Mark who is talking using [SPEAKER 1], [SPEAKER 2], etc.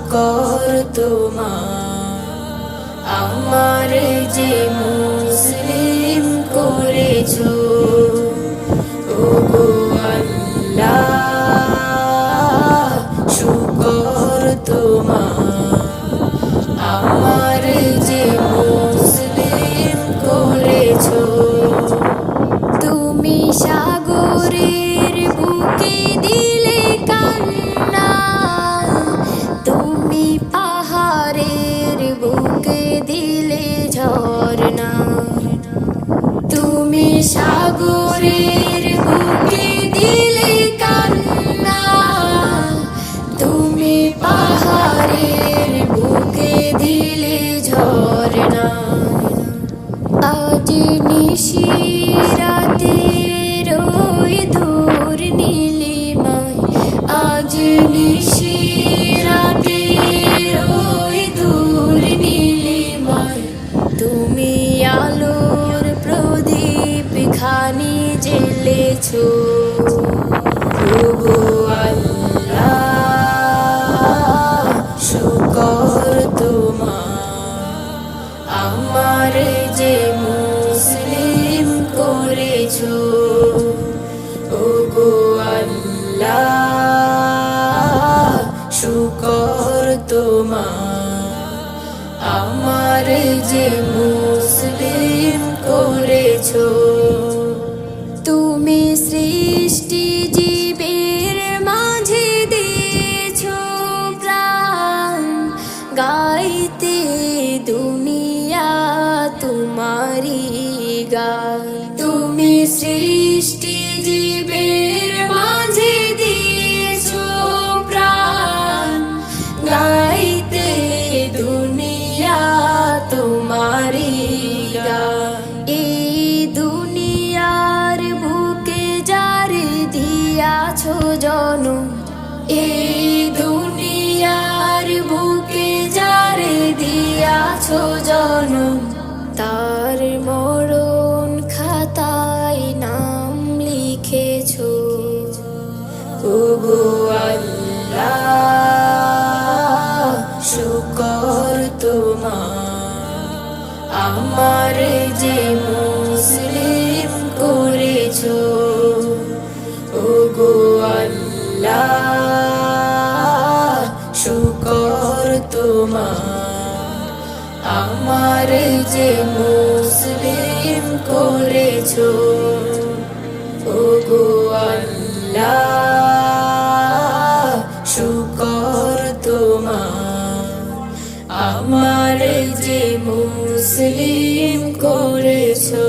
[SPEAKER 1] শুকর তোমার, আমার যে মুসলিম করেছো। ওগো আল্লাহ শুকর তোমার, আমার যে মুসলিম করেছো।
[SPEAKER 2] তুমি সাগরের বুকে দিলে কান্না, তুমি পাহাড়ের বুকে দিলে ঝরনা। তুমি সাগরের বুকে দিলে কান্না, তুমি পাহাড়ের বুকে দিলে ঝরনা। আজ নিশিরাতে রোয় দূর নীলিমায়, আজ নিশিরাতে রোয় দূর নীলিমায়। তুমি আলোর প্রদীপ খানি জ্বেলেছো।
[SPEAKER 1] ওগো আল্লাহ শুকর তোমার, আমার যে মুসলিম করেছো। ওগো আল্লাহ শুকর তোমার, আমার যে মুসলিম করেছো।
[SPEAKER 2] তুমি সৃষ্টি জীবের মাঝে দিয়েছো প্রাণ, গাইতে দুনিয়া তোমারি গান। তুমি সৃষ্টি জীবের মাঝে দিয়েছো প্রাণ, গাইতে দুনিয়া তোমারি গান। এই দুনিয়ার বুকে যারে দিয়াছো জনম, এই দুনিয়ার বুকে যারে দিয়াছো জনম, তার মরণ খাতায় নাম লিখেছো।
[SPEAKER 1] ওগো আল্লাহ শুকর তোমার, আমার যে মুসলিম করেছো। ওগো আল্লাহ শুকর তোমার, আমার যে মুসলিম করেছো। ওগো আল্লাহ শুকর তোমার, আমার যে মুসলিম করেছো।